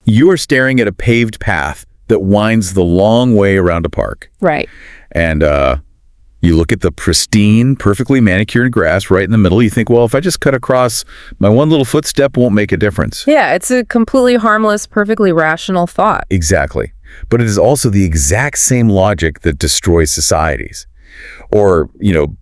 You are staring at a paved path that winds the long way around a park. Right. And you look at the pristine, perfectly manicured grass right in the middle. You think, well, if I just cut across, my one little footstep won't make a difference. Yeah, it's a completely harmless, perfectly rational thought. Exactly. But it is also the exact same logic that destroys societies. Or,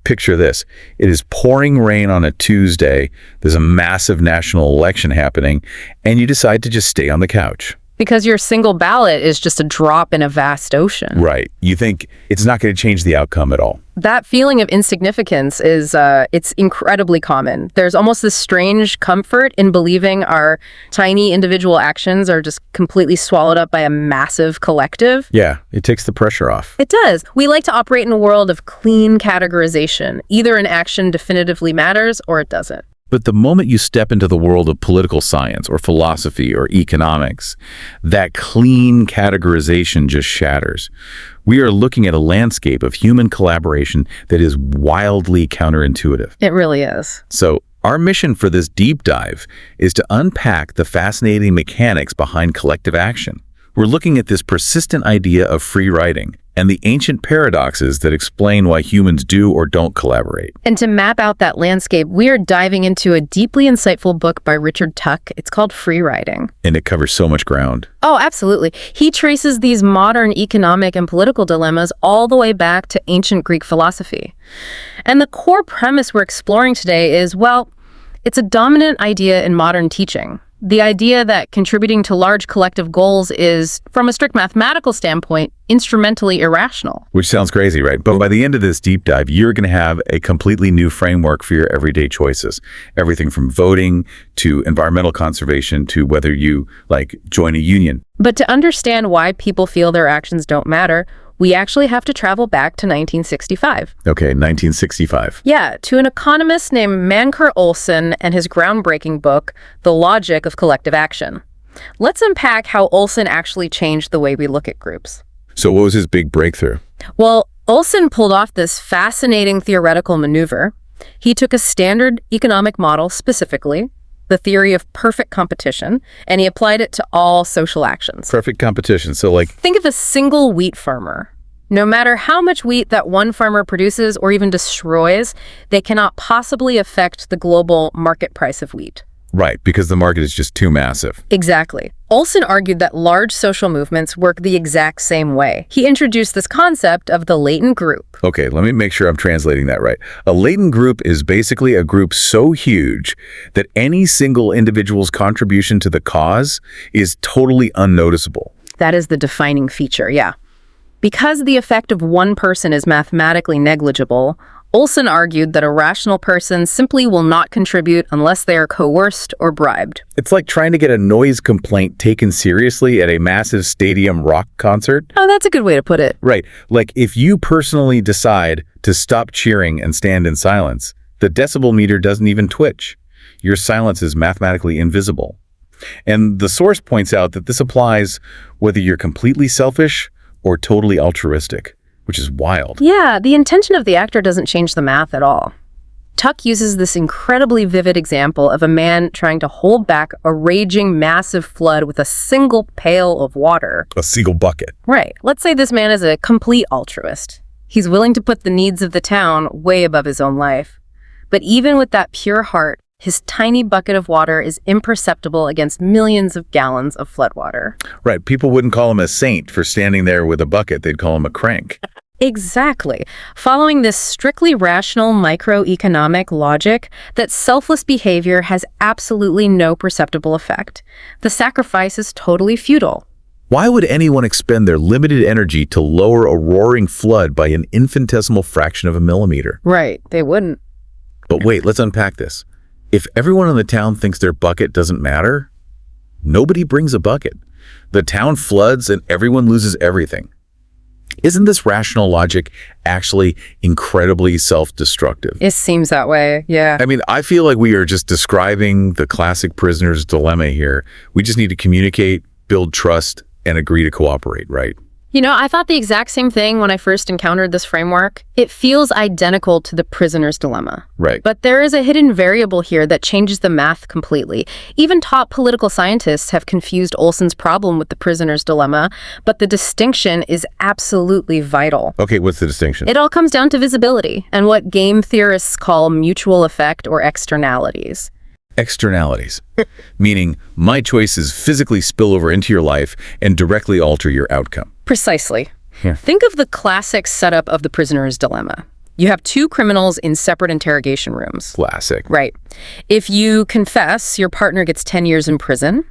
picture this. It is pouring rain on a Tuesday. There's a massive national election happening, and you decide to just stay on the couch. Because your single ballot is just a drop in a vast ocean. Right. You think it's not going to change the outcome at all. That feeling of insignificance is, it's incredibly common. There's almost this strange comfort in believing our tiny individual actions are just completely swallowed up by a massive collective. Yeah, it takes the pressure off. It does. We like to operate in a world of clean categorization. Either an action definitively matters or it doesn't. But the moment you step into the world of political science or philosophy or economics, that clean categorization just shatters. We are looking at a landscape of human collaboration that is wildly counterintuitive. It really is. So our mission for this deep dive is to unpack the fascinating mechanics behind collective action. We're looking at this persistent idea of free riding and the ancient paradoxes that explain why humans do or don't collaborate. And to map out that landscape, we are diving into a deeply insightful book by Richard Tuck. It's called Free Riding. And it covers so much ground. Oh, absolutely. He traces these modern economic and political dilemmas all the way back to ancient Greek philosophy. And the core premise we're exploring today is, well, it's a dominant idea in modern teaching. The idea that contributing to large collective goals is, from a strict mathematical standpoint, instrumentally irrational. Which sounds crazy, right? But by the end of this deep dive, you're going to have a completely new framework for your everyday choices. Everything from voting to environmental conservation to whether you, join a union. But to understand why people feel their actions don't matter, we actually have to travel back to 1965. Okay, 1965. Yeah, to an economist named Mancur Olson and his groundbreaking book, The Logic of Collective Action. Let's unpack how Olson actually changed the way we look at groups. So what was his big breakthrough? Well, Olson pulled off this fascinating theoretical maneuver. He took a standard economic model, specifically the theory of perfect competition, and he applied it to all social actions. Perfect competition. So think of a single wheat farmer. No matter how much wheat that one farmer produces or even destroys, they cannot possibly affect the global market price of wheat. Right, because the market is just too massive. Exactly. Olson argued that large social movements work the exact same way. He introduced this concept of the latent group. Okay, let me make sure I'm translating that right. A latent group is basically a group so huge that any single individual's contribution to the cause is totally unnoticeable. That is the defining feature, yeah. Because the effect of one person is mathematically negligible, Olson argued that a rational person simply will not contribute unless they are coerced or bribed. It's like trying to get a noise complaint taken seriously at a massive stadium rock concert. Oh, that's a good way to put it. Right. Like if you personally decide to stop cheering and stand in silence, the decibel meter doesn't even twitch. Your silence is mathematically invisible. And the source points out that this applies whether you're completely selfish or totally altruistic, which is wild. Yeah, the intention of the actor doesn't change the math at all. Tuck uses this incredibly vivid example of a man trying to hold back a raging massive flood with a single pail of water. A single bucket. Right. Let's say this man is a complete altruist. He's willing to put the needs of the town way above his own life. But even with that pure heart, his tiny bucket of water is imperceptible against millions of gallons of floodwater. Right. People wouldn't call him a saint for standing there with a bucket. They'd call him a crank. Exactly. Following this strictly rational microeconomic logic that selfless behavior has absolutely no perceptible effect, the sacrifice is totally futile. Why would anyone expend their limited energy to lower a roaring flood by an infinitesimal fraction of a millimeter? Right. They wouldn't. But wait, let's unpack this. If everyone in the town thinks their bucket doesn't matter, nobody brings a bucket. The town floods and everyone loses everything. Isn't this rational logic actually incredibly self-destructive? It seems that way, yeah. I mean, I feel like we are just describing the classic prisoner's dilemma here. We just need to communicate, build trust, and agree to cooperate, right? I thought the exact same thing when I first encountered this framework. It feels identical to the prisoner's dilemma. Right. But there is a hidden variable here that changes the math completely. Even top political scientists have confused Olson's problem with the prisoner's dilemma, but the distinction is absolutely vital. Okay, what's the distinction? It all comes down to visibility and what game theorists call mutual effect or externalities. Externalities, meaning my choices physically spill over into your life and directly alter your outcome. Precisely. Yeah. Think of the classic setup of the prisoner's dilemma. You have two criminals in separate interrogation rooms. Classic. Right. If you confess, your partner gets 10 years in prison.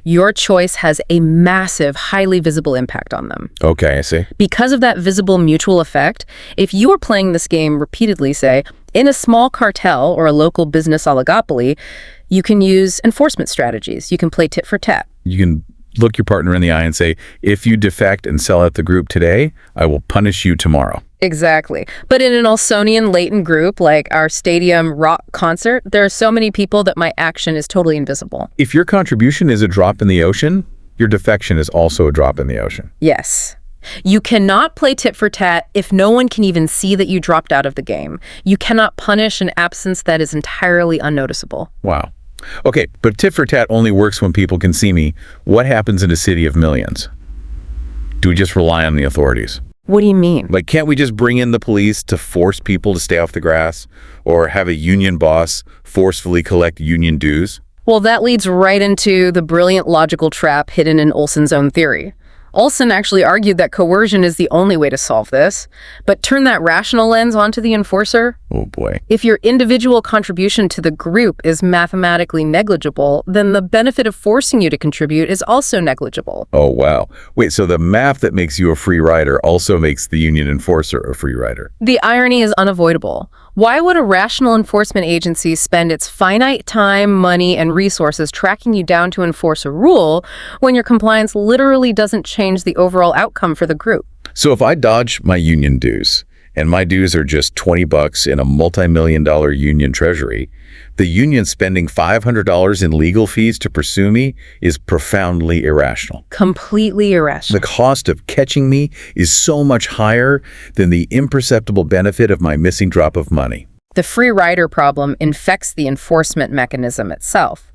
Your choice has a massive, highly visible impact on them. Okay, I see. Because of that visible mutual effect, if you are playing this game repeatedly, say, in a small cartel or a local business oligopoly, you can use enforcement strategies. You can play tit for tat. You can look your partner in the eye and say, if you defect and sell out the group today, I will punish you tomorrow. Exactly. But in an Olsonian latent group, like our stadium rock concert, there are so many people that my action is totally invisible. If your contribution is a drop in the ocean, your defection is also a drop in the ocean. Yes. You cannot play tit for tat if no one can even see that you dropped out of the game. You cannot punish an absence that is entirely unnoticeable. Wow. Okay, but tit for tat only works when people can see me. What happens in a city of millions? Do we just rely on the authorities? What do you mean? Like, can't we just bring in the police to force people to stay off the grass? Or have a union boss forcefully collect union dues? Well, that leads right into the brilliant logical trap hidden in Olson's own theory. Olson actually argued that coercion is the only way to solve this, but turn that rational lens onto the enforcer. Oh boy. If your individual contribution to the group is mathematically negligible, then the benefit of forcing you to contribute is also negligible. Oh wow. Wait, so the math that makes you a free rider also makes the union enforcer a free rider? The irony is unavoidable. Why would a rational enforcement agency spend its finite time, money, and resources tracking you down to enforce a rule when your compliance literally doesn't change the overall outcome for the group? So if I dodge my union dues, and my dues are just $20 in a multi-million-dollar union treasury, the union spending $500 in legal fees to pursue me is profoundly irrational. Completely irrational. The cost of catching me is so much higher than the imperceptible benefit of my missing drop of money. The free rider problem infects the enforcement mechanism itself.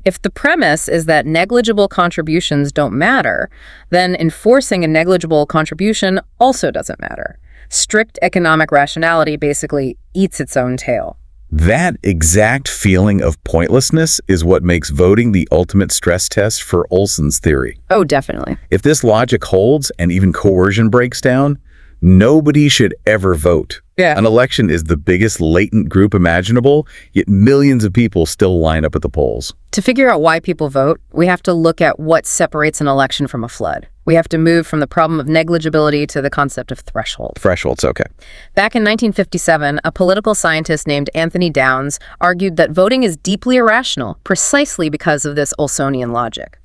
If the premise is that negligible contributions don't matter, then enforcing a negligible contribution also doesn't matter. Strict economic rationality basically eats its own tail. That exact feeling of pointlessness is what makes voting the ultimate stress test for Olson's theory. Oh, definitely. If this logic holds and even coercion breaks down, nobody should ever vote. Yeah. An election is the biggest latent group imaginable, yet millions of people still line up at the polls. To figure out why people vote, we have to look at what separates an election from a flood. We have to move from the problem of negligibility to the concept of threshold. Thresholds, okay. Back in 1957, a political scientist named Anthony Downs argued that voting is deeply irrational precisely because of this Olsonian logic.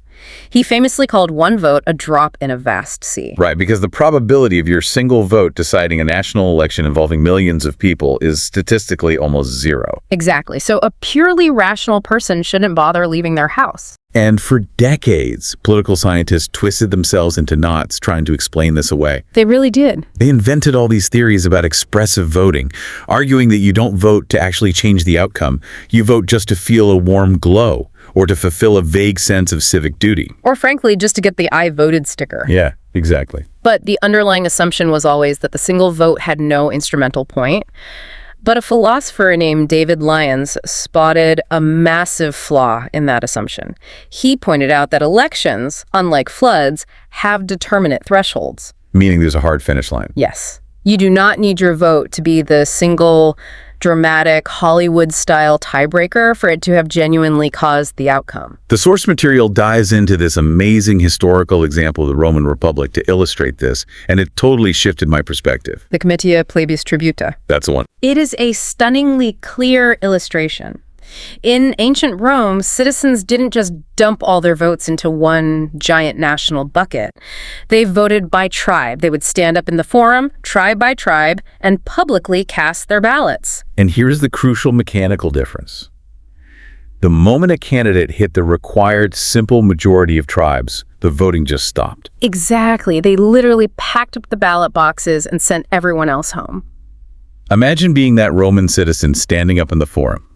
He famously called one vote a drop in a vast sea. Right, because the probability of your single vote deciding a national election involving millions of people is statistically almost zero. Exactly. So a purely rational person shouldn't bother leaving their house. And for decades, political scientists twisted themselves into knots trying to explain this away. They really did. They invented all these theories about expressive voting, arguing that you don't vote to actually change the outcome. You vote just to feel a warm glow or to fulfill a vague sense of civic duty. Or frankly, just to get the I voted sticker. Yeah, exactly. But the underlying assumption was always that the single vote had no instrumental point. But a philosopher named David Lyons spotted a massive flaw in that assumption. He pointed out that elections, unlike floods, have determinate thresholds. Meaning there's a hard finish line. Yes. You do not need your vote to be the single, dramatic, Hollywood-style tiebreaker for it to have genuinely caused the outcome. The source material dives into this amazing historical example of the Roman Republic to illustrate this, and it totally shifted my perspective. The Comitia Plebis Tributa. That's the one. It is a stunningly clear illustration. In ancient Rome, citizens didn't just dump all their votes into one giant national bucket. They voted by tribe. They would stand up in the forum, tribe by tribe, and publicly cast their ballots. And here's the crucial mechanical difference. The moment a candidate hit the required simple majority of tribes, the voting just stopped. Exactly. They literally packed up the ballot boxes and sent everyone else home. Imagine being that Roman citizen standing up in the forum.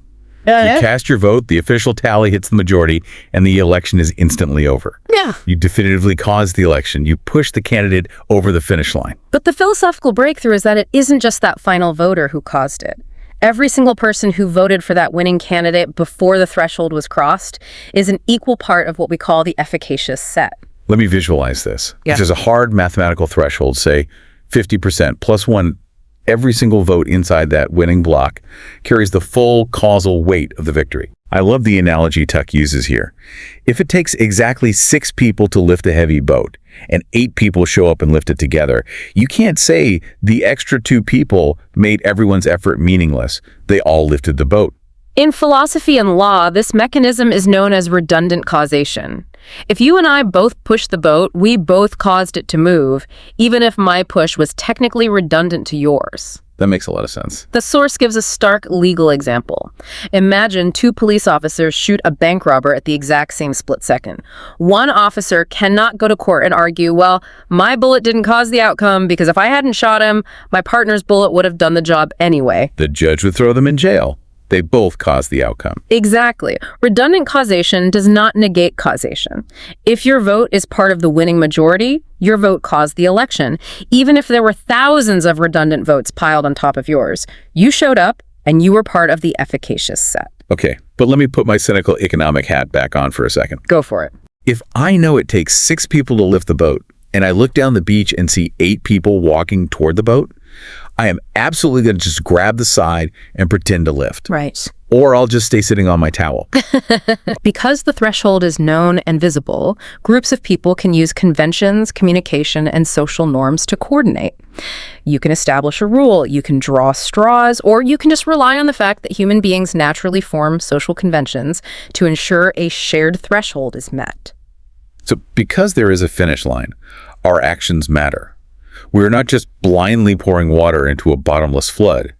You cast your vote, the official tally hits the majority, and the election is instantly over. Yeah. You definitively caused the election. You pushed the candidate over the finish line. But the philosophical breakthrough is that it isn't just that final voter who caused it. Every single person who voted for that winning candidate before the threshold was crossed is an equal part of what we call the efficacious set. Let me visualize this. Yeah. If there's a hard mathematical threshold, say 50% plus one, every single vote inside that winning block carries the full causal weight of the victory. I love the analogy Tuck uses here. If it takes exactly 6 people to lift a heavy boat and 8 people show up and lift it together, you can't say the extra 2 people made everyone's effort meaningless. They all lifted the boat. In philosophy and law, this mechanism is known as redundant causation. If you and I both pushed the boat, we both caused it to move, even if my push was technically redundant to yours. That makes a lot of sense. The source gives a stark legal example. Imagine 2 police officers shoot a bank robber at the exact same split second. One officer cannot go to court and argue, well, my bullet didn't cause the outcome because if I hadn't shot him, my partner's bullet would have done the job anyway. The judge would throw them in jail. They both caused the outcome. Exactly. Redundant causation does not negate causation. If your vote is part of the winning majority, your vote caused the election. Even if there were thousands of redundant votes piled on top of yours, you showed up and you were part of the efficacious set. Okay, but let me put my cynical economic hat back on for a second. Go for it. If I know it takes 6 people to lift the boat, and I look down the beach and see 8 people walking toward the boat, I am absolutely going to just grab the side and pretend to lift. Right. Or I'll just stay sitting on my towel. Because the threshold is known and visible, groups of people can use conventions, communication, and social norms to coordinate. You can establish a rule, you can draw straws, or you can just rely on the fact that human beings naturally form social conventions to ensure a shared threshold is met. So because there is a finish line, our actions matter. We're not just blindly pouring water into a bottomless flood.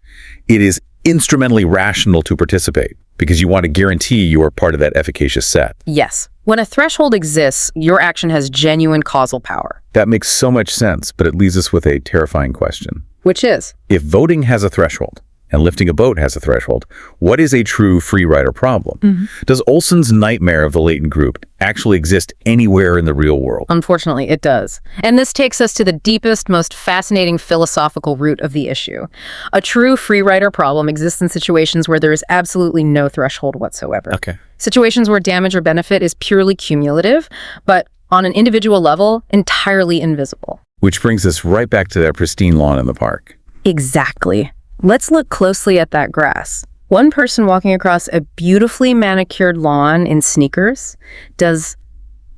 It is instrumentally rational to participate because you want to guarantee you are part of that efficacious set. Yes. When a threshold exists, your action has genuine causal power. That makes so much sense, but it leaves us with a terrifying question. Which is? If voting has a threshold, and lifting a boat has a threshold, what is a true free rider problem? Does Olson's nightmare of the latent group actually exist anywhere in the real world? Unfortunately, it does. And this takes us to the deepest, most fascinating philosophical root of the issue. A true free rider problem exists in situations where there is absolutely no threshold whatsoever. Okay. Situations where damage or benefit is purely cumulative, but on an individual level, entirely invisible. Which brings us right back to that pristine lawn in the park. Exactly. Let's look closely at that grass. One person walking across a beautifully manicured lawn in sneakers does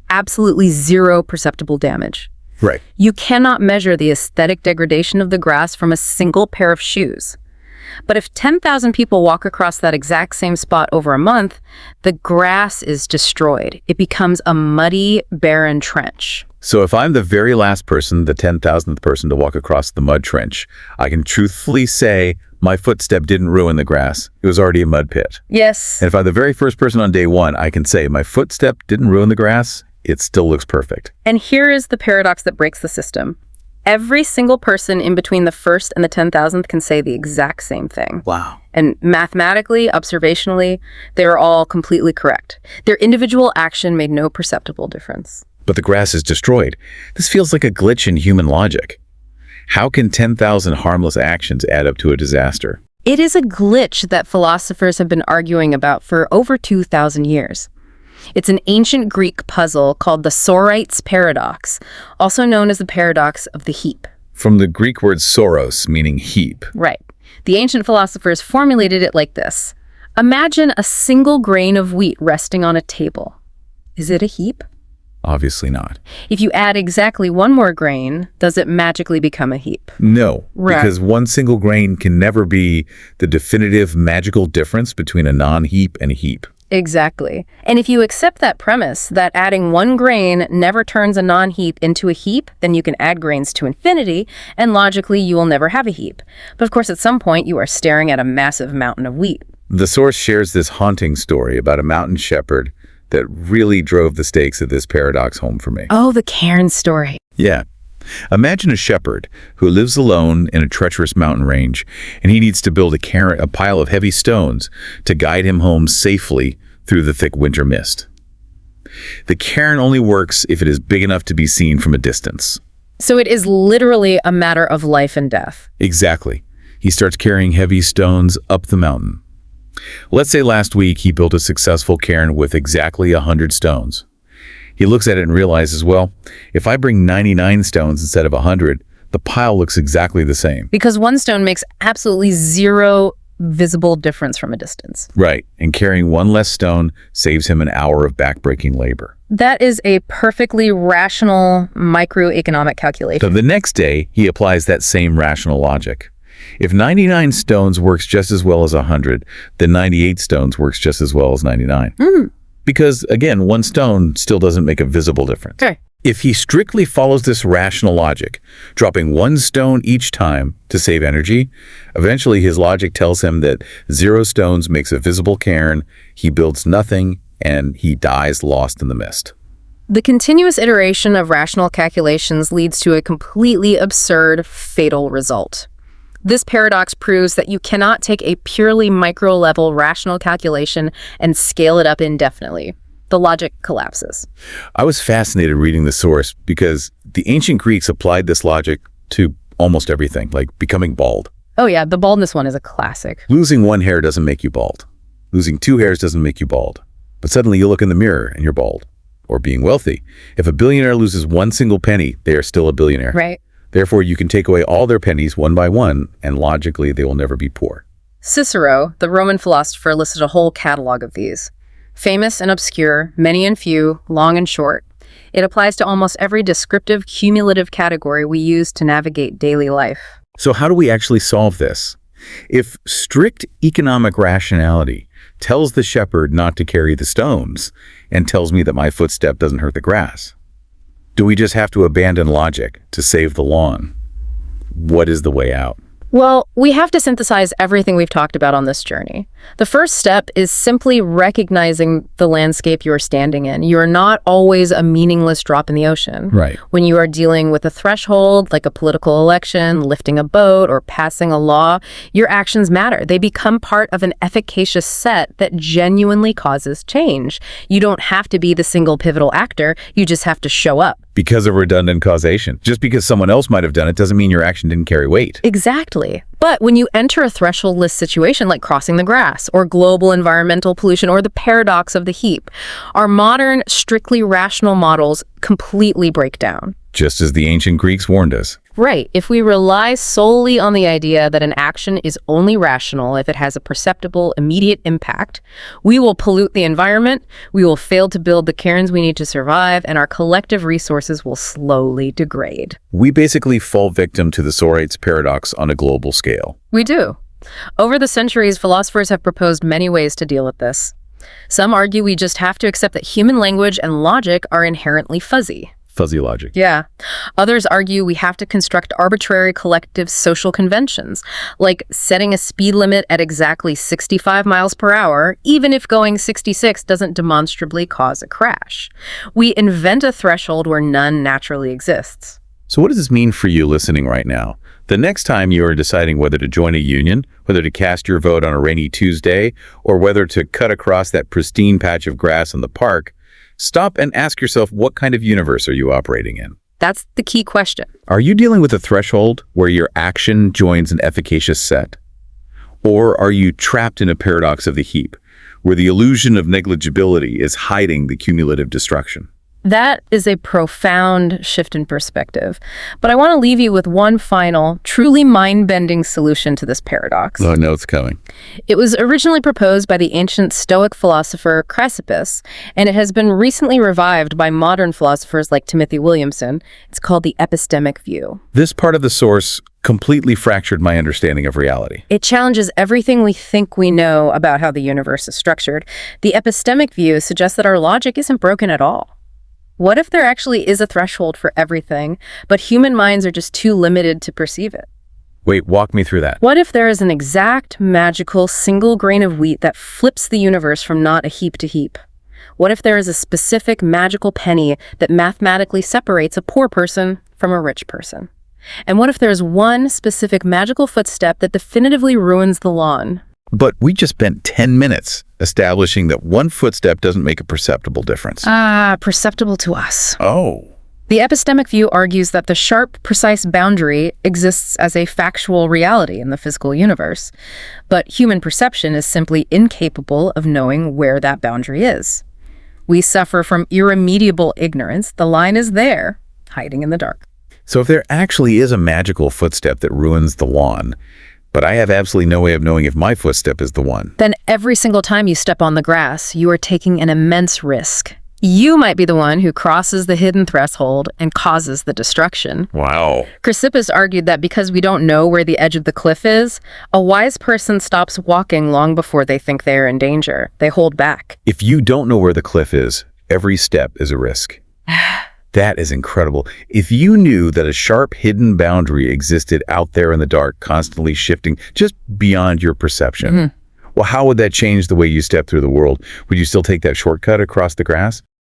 absolutely zero perceptible damage. Right. You cannot measure the aesthetic degradation of the grass from a single pair of shoes. But if 10,000 people walk across that exact same spot over a month, the grass is destroyed. It becomes a muddy, barren trench. So if I'm the very last person, the 10,000th person to walk across the mud trench, I can truthfully say my footstep didn't ruin the grass. It was already a mud pit. Yes. And if I'm the very first person on day 1, I can say my footstep didn't ruin the grass. It still looks perfect. And here is the paradox that breaks the system. Every single person in between the first and the 10,000th can say the exact same thing. Wow. And mathematically, observationally, they are all completely correct. Their individual action made no perceptible difference. But the grass is destroyed. This feels like a glitch in human logic. How can 10,000 harmless actions add up to a disaster? It is a glitch that philosophers have been arguing about for over 2,000 years. It's an ancient Greek puzzle called the Sorites paradox, also known as the paradox of the heap. From the Greek word soros, meaning heap. Right. The ancient philosophers formulated it like this. Imagine a single grain of wheat resting on a table. Is it a heap? Obviously not. If you add exactly one more grain, does it magically become a heap? No, Right. because one single grain can never be the definitive magical difference between a non-heap and a heap. Exactly. And if you accept that premise, that adding one grain never turns a non-heap into a heap, then you can add grains to infinity, and logically you will never have a heap. But of course, at some point, you are staring at a massive mountain of wheat. The source shares this haunting story about a mountain shepherd that really drove the stakes of this paradox home for me. Oh, the Cairn story. Yeah. Imagine a shepherd who lives alone in a treacherous mountain range, and he needs to build a pile of heavy stones to guide him home safely through the thick winter mist. The cairn only works if it is big enough to be seen from a distance. So it is literally a matter of life and death. Exactly. He starts carrying heavy stones up the mountain. Let's say last week he built a successful cairn with exactly 100 stones. He looks at it and realizes, well, if I bring 99 stones instead of 100, the pile looks exactly the same. Because one stone makes absolutely zero visible difference from a distance. Right, and carrying one less stone saves him an hour of backbreaking labor. That is a perfectly rational microeconomic calculation. So the next day, he applies that same rational logic. If 99 stones works just as well as 100, then 98 stones works just as well as 99. Because, again, one stone still doesn't make a visible difference. Okay. If he strictly follows this rational logic, dropping one stone each time to save energy, eventually his logic tells him that 0 stones makes a visible cairn, he builds nothing, and he dies lost in the mist. The continuous iteration of rational calculations leads to a completely absurd, fatal result. This paradox proves that you cannot take a purely micro-level rational calculation and scale it up indefinitely. The logic collapses. I was fascinated reading the source because the ancient Greeks applied this logic to almost everything, like becoming bald. Oh yeah, the baldness one is a classic. Losing one hair doesn't make you bald. Losing 2 hairs doesn't make you bald. But suddenly you look in the mirror and you're bald. Or being wealthy. If a billionaire loses one single penny, they are still a billionaire. Right. Therefore, you can take away all their pennies one by one, and logically, they will never be poor. Cicero, the Roman philosopher, listed a whole catalog of these. Famous and obscure, many and few, long and short. It applies to almost every descriptive, cumulative category we use to navigate daily life. So how do we actually solve this? If strict economic rationality tells the shepherd not to carry the stones and tells me that my footstep doesn't hurt the grass, do we just have to abandon logic to save the lawn? What is the way out? Well, we have to synthesize everything we've talked about on this journey. The first step is simply recognizing the landscape you're standing in. You're not always a meaningless drop in the ocean. Right. When you are dealing with a threshold, like a political election, lifting a boat, or passing a law, your actions matter. They become part of an efficacious set that genuinely causes change. You don't have to be the single pivotal actor. You just have to show up. Because of redundant causation. Just because someone else might have done it doesn't mean your action didn't carry weight. Exactly. But when you enter a thresholdless situation like crossing the grass or global environmental pollution or the paradox of the heap, our modern, strictly rational models completely break down. Just as the ancient Greeks warned us. Right. If we rely solely on the idea that an action is only rational if it has a perceptible, immediate impact, we will pollute the environment, we will fail to build the cairns we need to survive, and our collective resources will slowly degrade. We basically fall victim to the Sorites paradox on a global scale. We do. Over the centuries, philosophers have proposed many ways to deal with this. Some argue we just have to accept that human language and logic are inherently fuzzy. Fuzzy logic. Yeah. Others argue we have to construct arbitrary collective social conventions, like setting a speed limit at exactly 65 miles per hour, even if going 66 doesn't demonstrably cause a crash. We invent a threshold where none naturally exists. So what does this mean for you listening right now? The next time you are deciding whether to join a union, whether to cast your vote on a rainy Tuesday, or whether to cut across that pristine patch of grass in the park, stop and ask yourself, what kind of universe are you operating in? That's the key question. Are you dealing with a threshold where your action joins an efficacious set? Or are you trapped in a paradox of the heap, where the illusion of negligibility is hiding the cumulative destruction? That is a profound shift in perspective. But I want to leave you with one final, truly mind-bending solution to this paradox. Oh, no, it's coming. It was originally proposed by the ancient Stoic philosopher Chrysippus, and it has been recently revived by modern philosophers like Timothy Williamson. It's called the epistemic view. This part of the source completely fractured my understanding of reality. It challenges everything we think we know about how the universe is structured. The epistemic view suggests that our logic isn't broken at all. What if there actually is a threshold for everything, but human minds are just too limited to perceive it? Wait, walk me through that. What if there is an exact, magical, single grain of wheat that flips the universe from not a heap to heap? What if there is a specific magical penny that mathematically separates a poor person from a rich person? And what if there is one specific magical footstep that definitively ruins the lawn? But we just spent 10 minutes establishing that one footstep doesn't make a perceptible difference. Perceptible to us. Oh. The epistemic view argues that the sharp, precise boundary exists as a factual reality in the physical universe, but human perception is simply incapable of knowing where that boundary is. We suffer from irremediable ignorance. The line is there, hiding in the dark. So if there actually is a magical footstep that ruins the lawn, but I have absolutely no way of knowing if my footstep is the one, then every single time you step on the grass, you are taking an immense risk. You might be the one who crosses the hidden threshold and causes the destruction. Wow. Chrysippus argued that because we don't know where the edge of the cliff is, a wise person stops walking long before they think they are in danger. They hold back. If you don't know where the cliff is, every step is a risk. That is incredible. If you knew that a sharp hidden boundary existed out there in the dark, constantly shifting just beyond your perception, well, how would that change the way you step through the world? Would you still take that shortcut across the grass?